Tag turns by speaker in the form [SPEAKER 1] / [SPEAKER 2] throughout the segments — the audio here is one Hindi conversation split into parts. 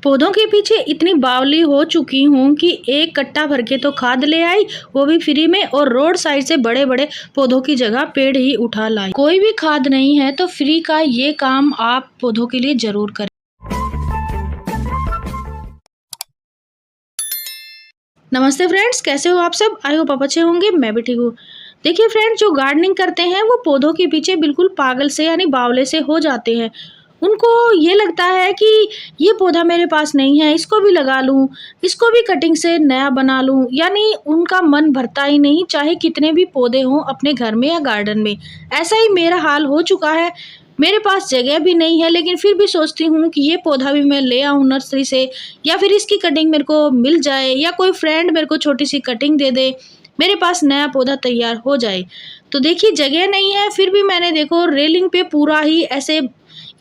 [SPEAKER 1] पौधों के पीछे इतनी बावली हो चुकी हूँ कि एक कट्टा भर के तो खाद ले आई, वो भी फ्री में, और रोड साइड से बड़े बड़े पौधों की जगह पेड़ ही उठा लाई। कोई भी खाद नहीं है तो फ्री का ये काम आप पौधों के लिए जरूर करें। नमस्ते फ्रेंड्स, कैसे हो आप सब? आई होप आप अच्छे होंगे, मैं भी ठीक हूँ। देखिए फ्रेंड्स, जो गार्डनिंग करते हैं वो पौधों के पीछे बिल्कुल पागल से यानी बावले से हो जाते हैं। उनको ये लगता है कि ये पौधा मेरे पास नहीं है, इसको भी लगा लूँ, इसको भी कटिंग से नया बना लूँ, यानी उनका मन भरता ही नहीं, चाहे कितने भी पौधे हों अपने घर में या गार्डन में। ऐसा ही मेरा हाल हो चुका है। मेरे पास जगह भी नहीं है, लेकिन फिर भी सोचती हूँ कि ये पौधा भी मैं ले आऊँ नर्सरी से, या फिर इसकी कटिंग मेरे को मिल जाए, या कोई फ्रेंड मेरे को छोटी सी कटिंग दे दे, मेरे पास नया पौधा तैयार हो जाए। तो देखिए जगह नहीं है, फिर भी मैंने देखो रेलिंग पे पूरा ही ऐसे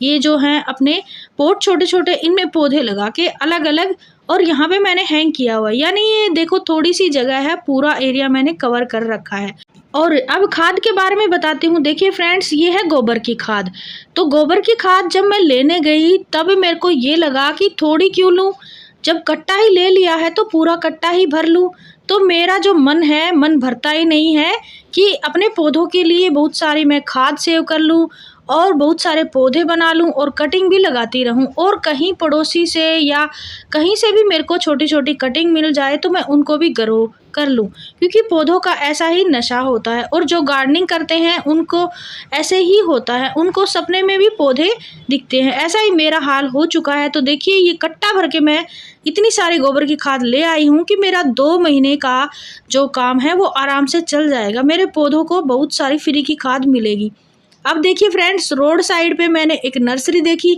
[SPEAKER 1] ये जो हैं अपने पॉट छोटे छोटे, इनमें पौधे लगा के अलग अलग, और यहाँ पे मैंने हैंग किया हुआ है। यानी ये देखो थोड़ी सी जगह है, पूरा एरिया मैंने कवर कर रखा है। और अब खाद के बारे में बताती हूँ। देखिए फ्रेंड्स, ये है गोबर की खाद। तो गोबर की खाद जब मैं लेने गई तब मेरे को ये लगा कि थोड़ी क्यों लूँ, जब कट्टा ही ले लिया है तो पूरा कट्टा ही भर लूँ। तो मेरा जो मन है, मन भरता ही नहीं है कि अपने पौधों के लिए बहुत सारी मैं खाद सेव कर लूँ और बहुत सारे पौधे बना लूँ और कटिंग भी लगाती रहूँ, और कहीं पड़ोसी से या कहीं से भी मेरे को छोटी छोटी कटिंग मिल जाए तो मैं उनको भी ग्रो कर लूँ, क्योंकि पौधों का ऐसा ही नशा होता है। और जो गार्डनिंग करते हैं उनको ऐसे ही होता है, उनको सपने में भी पौधे दिखते हैं। ऐसा ही मेरा हाल हो चुका है। तो देखिए ये कट्टा भर के मैं इतनी सारी गोबर की खाद ले आई हूँ कि मेरा 2 महीने का जो काम है वो आराम से चल जाएगा। मेरे पौधों को बहुत सारी फ्री की खाद मिलेगी। अब देखिए फ्रेंड्स, रोड साइड पे मैंने एक नर्सरी देखी,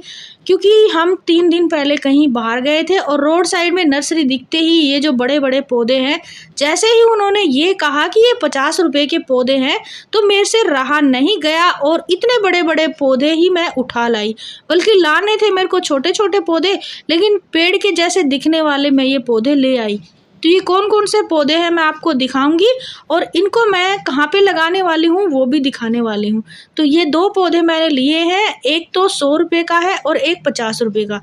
[SPEAKER 1] क्योंकि हम 3 दिन पहले कहीं बाहर गए थे और रोड साइड में नर्सरी दिखते ही ये जो बड़े बड़े पौधे हैं, जैसे ही उन्होंने ये कहा कि ये 50 रुपए के पौधे हैं, तो मेरे से रहा नहीं गया और इतने बड़े बड़े पौधे ही मैं उठा लाई। बल्कि लाने थे मेरे को छोटे छोटे पौधे, लेकिन पेड़ के जैसे दिखने वाले मैं ये पौधे ले आई। तो ये कौन कौन से पौधे हैं मैं आपको दिखाऊंगी, और इनको मैं कहाँ पे लगाने वाली हूँ वो भी दिखाने वाली हूँ। तो ये 2 पौधे मैंने लिए हैं, एक तो 100 रुपये का है और एक 50 रुपये का।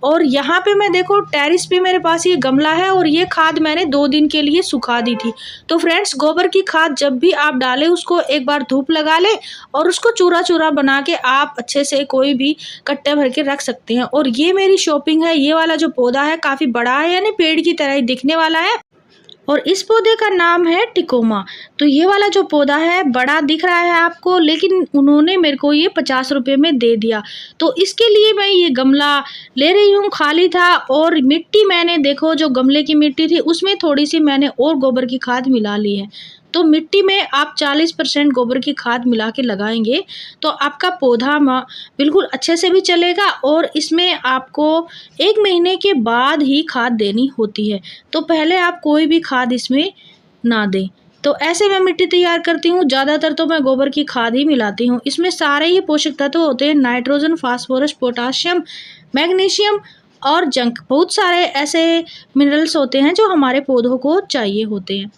[SPEAKER 1] और यहाँ पे मैं देखो टेरिस पे मेरे पास ये गमला है, और ये खाद मैंने 2 दिन के लिए सुखा दी थी। तो फ्रेंड्स, गोबर की खाद जब भी आप डालें उसको एक बार धूप लगा लें, और उसको चूरा चूरा बना के आप अच्छे से कोई भी कट्टे भर के रख सकते हैं। और ये मेरी शॉपिंग है। ये वाला जो पौधा है काफ़ी बड़ा है, यानी पेड़ की तरह ही दिखने वाला है, और इस पौधे का नाम है टिकोमा। तो ये वाला जो पौधा है बड़ा दिख रहा है आपको, लेकिन उन्होंने मेरे को ये 50 रुपये में दे दिया। तो इसके लिए मैं ये गमला ले रही हूँ, खाली था, और मिट्टी मैंने देखो जो गमले की मिट्टी थी उसमें थोड़ी सी मैंने और गोबर की खाद मिला ली है। तो मिट्टी में आप 40% गोबर की खाद मिला के लगाएंगे तो आपका पौधा बिल्कुल अच्छे से भी चलेगा, और इसमें आपको 1 महीने के बाद ही खाद देनी होती है। तो पहले आप कोई भी खाद इसमें ना दें। तो ऐसे मैं मिट्टी तैयार करती हूँ। ज़्यादातर तो मैं गोबर की खाद ही मिलाती हूँ। इसमें सारे ही पोषक तत्व होते हैं, नाइट्रोजन, फास्फोरस, पोटाशियम, मैग्नीशियम और जिंक। बहुत सारे ऐसे मिनरल्स होते हैं जो हमारे पौधों को चाहिए होते हैं।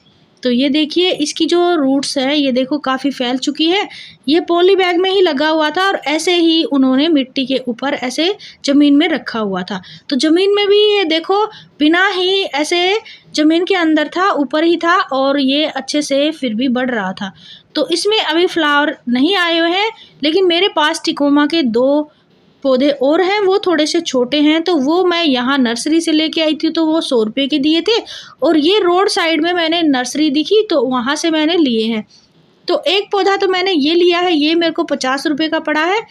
[SPEAKER 1] तो ये देखिए इसकी जो रूट्स है ये देखो काफ़ी फैल चुकी है। ये पॉली बैग में ही लगा हुआ था, और ऐसे ही उन्होंने मिट्टी के ऊपर ऐसे ज़मीन में रखा हुआ था। तो ज़मीन में भी ये देखो बिना ही ऐसे ज़मीन के अंदर था, ऊपर ही था, और ये अच्छे से फिर भी बढ़ रहा था। तो इसमें अभी फ्लावर नहीं आए हुए हैं, लेकिन मेरे पास टिकोमा के 2 पौधे और हैं, वो थोड़े से छोटे हैं। तो वो मैं यहाँ नर्सरी से लेके आई थी, तो वो 100 रुपये के दिए थे, और ये रोड साइड में मैंने नर्सरी दिखी तो वहाँ से मैंने लिए हैं। तो एक पौधा तो मैंने ये लिया है, ये मेरे को 50 रुपये का पड़ा है।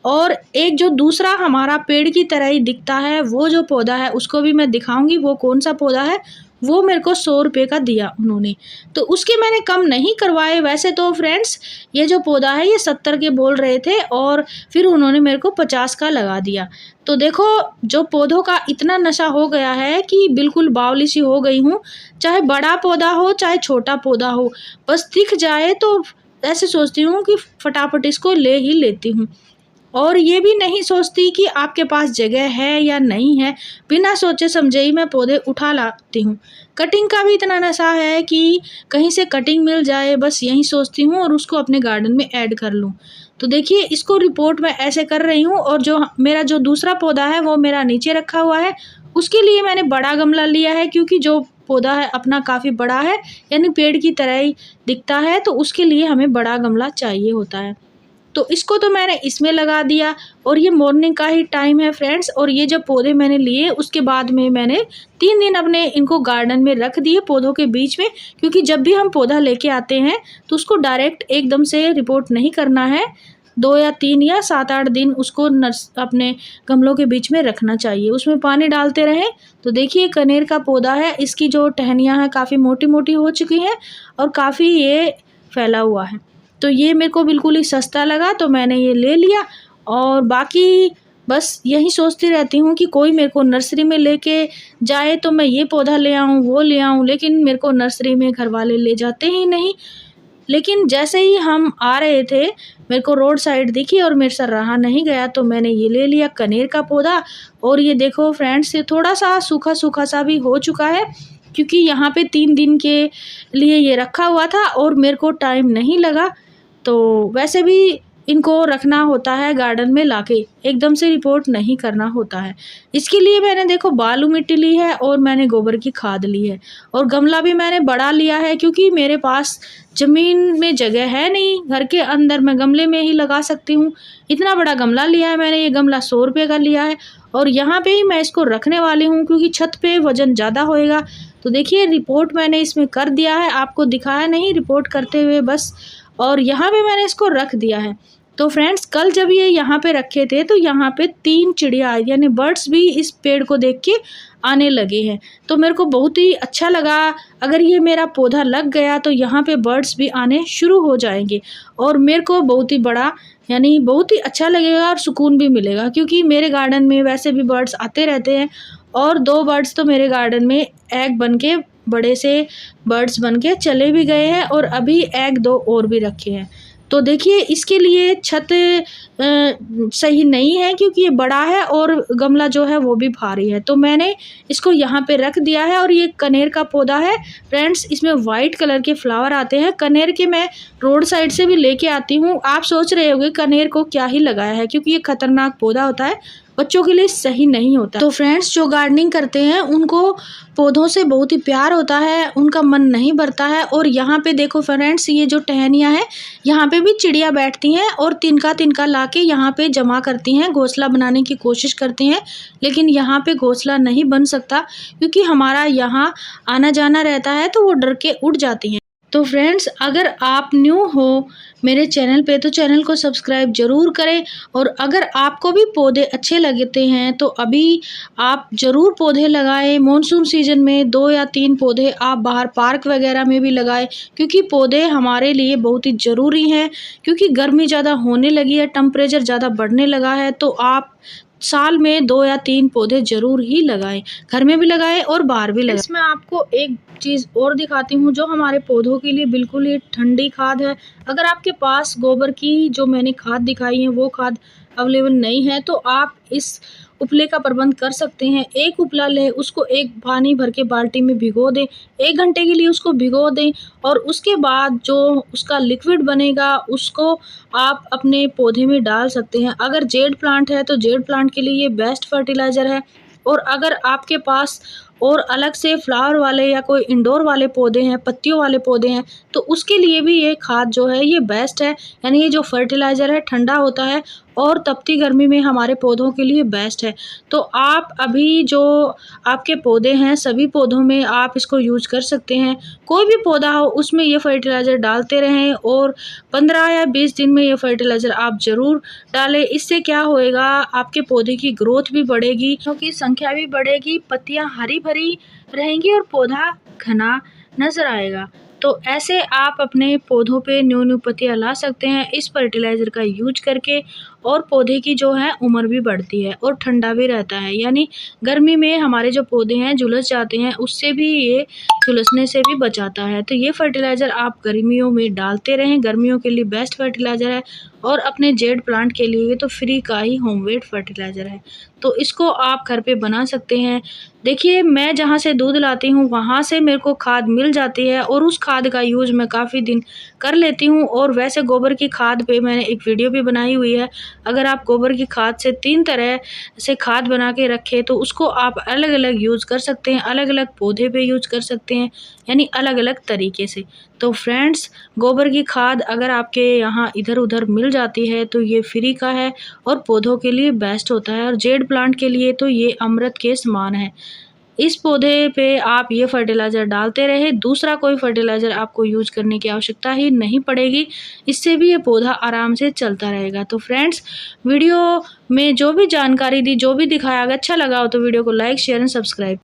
[SPEAKER 1] और एक जो दूसरा हमारा पेड़ की तरह ही दिखता है वो जो पौधा है उसको भी मैं दिखाऊंगी वो कौन सा पौधा है। वो मेरे को 100 रुपये का दिया उन्होंने, तो उसके मैंने कम नहीं करवाए। वैसे तो फ्रेंड्स ये जो पौधा है ये 70 के बोल रहे थे, और फिर उन्होंने मेरे को 50 का लगा दिया। तो देखो जो पौधों का इतना नशा हो गया है कि बिल्कुल बावली सी हो गई हूँ। चाहे बड़ा पौधा हो चाहे छोटा पौधा हो, बस दिख जाए तो ऐसे सोचती हूँ कि फटाफट इसको ले ही लेती हूँ। और ये भी नहीं सोचती कि आपके पास जगह है या नहीं है, बिना सोचे समझे ही मैं पौधे उठा लाती हूँ। कटिंग का भी इतना नशा है कि कहीं से कटिंग मिल जाए बस यही सोचती हूँ और उसको अपने गार्डन में ऐड कर लूँ। तो देखिए इसको रिपोर्ट मैं ऐसे कर रही हूँ, और जो मेरा जो दूसरा पौधा है वो मेरा नीचे रखा हुआ है। उसके लिए मैंने बड़ा गमला लिया है, क्योंकि जो पौधा है अपना काफ़ी बड़ा है, यानी पेड़ की तरह ही दिखता है, तो उसके लिए हमें बड़ा गमला चाहिए होता है। तो इसको तो मैंने इसमें लगा दिया, और ये मॉर्निंग का ही टाइम है फ्रेंड्स। और ये जब पौधे मैंने लिए उसके बाद में मैंने 3 दिन अपने इनको गार्डन में रख दिए पौधों के बीच में, क्योंकि जब भी हम पौधा लेके आते हैं तो उसको डायरेक्ट एकदम से रिपोर्ट नहीं करना है। 2 या 3 या 7-8 दिन उसको अपने गमलों के बीच में रखना चाहिए, उसमें पानी डालते रहें। तो देखिए कनेर का पौधा है, इसकी जो टहनियाँ हैं काफ़ी मोटी मोटी हो चुकी हैं और काफ़ी ये फैला हुआ है। तो ये मेरे को बिल्कुल ही सस्ता लगा, तो मैंने ये ले लिया। और बाकी बस यही सोचती रहती हूँ कि कोई मेरे को नर्सरी में लेके जाए तो मैं ये पौधा ले आऊँ, वो ले आऊँ, लेकिन मेरे को नर्सरी में घर वाले ले जाते ही नहीं। लेकिन जैसे ही हम आ रहे थे, मेरे को रोड साइड दिखी और मेरे से रहा नहीं गया, तो मैंने ये ले लिया कनेर का पौधा। और ये देखो फ्रेंड्स, ये थोड़ा सा सूखा सूखा सा भी हो चुका है, क्योंकि यहाँ पे 3 दिन के लिए ये रखा हुआ था और मेरे को टाइम नहीं लगा। तो वैसे भी इनको रखना होता है गार्डन में लाके, एकदम से रिपोर्ट नहीं करना होता है। इसके लिए मैंने देखो बालू मिट्टी ली है और मैंने गोबर की खाद ली है, और गमला भी मैंने बड़ा लिया है, क्योंकि मेरे पास ज़मीन में जगह है नहीं, घर के अंदर मैं गमले में ही लगा सकती हूँ। इतना बड़ा गमला लिया है मैंने, ये गमला 100 रुपये का लिया है, और यहाँ पे ही मैं इसको रखने वाली हूँ, क्योंकि छत पे वज़न ज़्यादा होएगा। तो देखिए रिपोर्ट मैंने इसमें कर दिया है, आपको दिखाया नहीं रिपोर्ट करते हुए बस, और यहाँ पे मैंने इसको रख दिया है। तो फ्रेंड्स कल जब ये यहाँ पे रखे थे तो यहाँ पे 3 चिड़िया यानी बर्ड्स भी इस पेड़ को देख के आने लगे हैं। तो मेरे को बहुत ही अच्छा लगा, अगर ये मेरा पौधा लग गया तो यहाँ पे बर्ड्स भी आने शुरू हो जाएंगे, और मेरे को बहुत ही बड़ा यानी बहुत ही अच्छा लगेगा और सुकून भी मिलेगा, क्योंकि मेरे गार्डन में वैसे भी बर्ड्स आते रहते हैं। और 2 बर्ड्स तो मेरे गार्डन में एग बन के, बड़े से बर्ड्स बन के चले भी गए हैं, और अभी एग 2 और भी रखे हैं। तो देखिए इसके लिए छत सही नहीं है, क्योंकि ये बड़ा है और गमला जो है वो भी भारी है। तो मैंने इसको यहाँ पे रख दिया है, और ये कनेर का पौधा है फ्रेंड्स, इसमें वाइट कलर के फ्लावर आते हैं। कनेर के मैं रोड साइड से भी लेके आती हूँ। आप सोच रहे होंगे कनेर को क्या ही लगाया है, क्योंकि ये खतरनाक पौधा होता है, बच्चों के लिए सही नहीं होता। तो फ्रेंड्स जो गार्डनिंग करते हैं उनको पौधों से बहुत ही प्यार होता है, उनका मन नहीं भरता है। और यहाँ पे देखो फ्रेंड्स, ये जो टहनियाँ हैं यहाँ पे भी चिड़िया बैठती हैं और तिनका तिनका लाके यहाँ पे जमा करती हैं, घोंसला बनाने की कोशिश करती हैं, लेकिन यहाँ पे घोंसला नहीं बन सकता, क्योंकि हमारा यहाँ आना जाना रहता है, तो वो डर के उड़ जाती हैं। तो फ्रेंड्स अगर आप न्यू हो मेरे चैनल पे तो चैनल को सब्सक्राइब ज़रूर करें, और अगर आपको भी पौधे अच्छे लगते हैं तो अभी आप ज़रूर पौधे लगाएं। मॉनसून सीजन में 2 या 3 पौधे आप बाहर पार्क वगैरह में भी लगाएं, क्योंकि पौधे हमारे लिए बहुत ही ज़रूरी हैं, क्योंकि गर्मी ज़्यादा होने लगी है, टेम्परेचर ज़्यादा बढ़ने लगा है। तो आप साल में 2 या 3 पौधे ज़रूर ही लगाएं, घर में भी लगाएं और बाहर भी लगाएं। इसमें आपको एक चीज़ और दिखाती हूँ जो हमारे पौधों के लिए बिल्कुल ही ठंडी खाद है। अगर आपके पास गोबर की जो मैंने खाद दिखाई है वो खाद अवेलेबल नहीं है, तो आप इस उपले का प्रबंध कर सकते हैं। एक उपला लें, उसको एक पानी भर के बाल्टी में भिगो दें, 1 घंटे के लिए उसको भिगो दें, और उसके बाद जो उसका लिक्विड बनेगा उसको आप अपने पौधे में डाल सकते हैं। अगर जेड प्लांट है तो जेड प्लांट के लिए ये बेस्ट फर्टिलाइज़र है, और अगर आपके पास और अलग से फ्लावर वाले या कोई इंडोर वाले पौधे हैं, पत्तियों वाले पौधे हैं, तो उसके लिए भी ये खाद जो है ये बेस्ट है। यानी ये जो फर्टिलाइज़र है ठंडा होता है और तपती गर्मी में हमारे पौधों के लिए बेस्ट है। तो आप अभी जो आपके पौधे हैं सभी पौधों में आप इसको यूज कर सकते हैं। कोई भी पौधा हो उसमें ये फर्टिलाइज़र डालते रहें, और 15 या 20 दिन में ये फर्टिलाइज़र आप ज़रूर डालें। इससे क्या होएगा, आपके पौधे की ग्रोथ भी बढ़ेगी, क्योंकि संख्या भी बढ़ेगी, पत्तियाँ हरी भरी रहेंगी और पौधा घना नज़र आएगा। तो ऐसे आप अपने पौधों पे न्यू न्यू पत्तियाँ ला सकते हैं इस फर्टिलाइज़र का यूज करके। और पौधे की जो है उम्र भी बढ़ती है और ठंडा भी रहता है। यानी गर्मी में हमारे जो पौधे हैं झुलस जाते हैं, उससे भी ये झुलसने से भी बचाता है। तो ये फर्टिलाइज़र आप गर्मियों में डालते रहें, गर्मियों के लिए बेस्ट फर्टिलाइज़र है और अपने जेड प्लांट के लिए तो फ्री का ही होममेड फर्टिलाइज़र है। तो इसको आप घर पे बना सकते हैं। देखिए, मैं जहाँ से दूध लाती हूँ वहाँ से मेरे को खाद मिल जाती है और उस खाद का यूज़ मैं काफ़ी दिन कर लेती हूँ। और वैसे गोबर की खाद पे मैंने एक वीडियो भी बनाई हुई है। अगर आप गोबर की खाद से 3 तरह से खाद बना के रखें तो उसको आप अलग-अलग यूज़ कर सकते हैं, अलग-अलग पौधे पे यूज़ कर सकते हैं, यानी अलग-अलग तरीके से। तो फ्रेंड्स, गोबर की खाद अगर आपके यहाँ इधर-उधर मिल जाती है तो ये फ्री का है और पौधों के लिए बेस्ट होता है और जेड प्लांट के लिए तो ये अमृत के समान है। इस पौधे पे आप ये फर्टिलाइज़र डालते रहें, दूसरा कोई फर्टिलाइज़र आपको यूज़ करने की आवश्यकता ही नहीं पड़ेगी। इससे भी ये पौधा आराम से चलता रहेगा। तो फ्रेंड्स, वीडियो में जो भी जानकारी दी, जो भी दिखाया, अगर अच्छा लगा हो तो वीडियो को लाइक, शेयर एंड सब्सक्राइब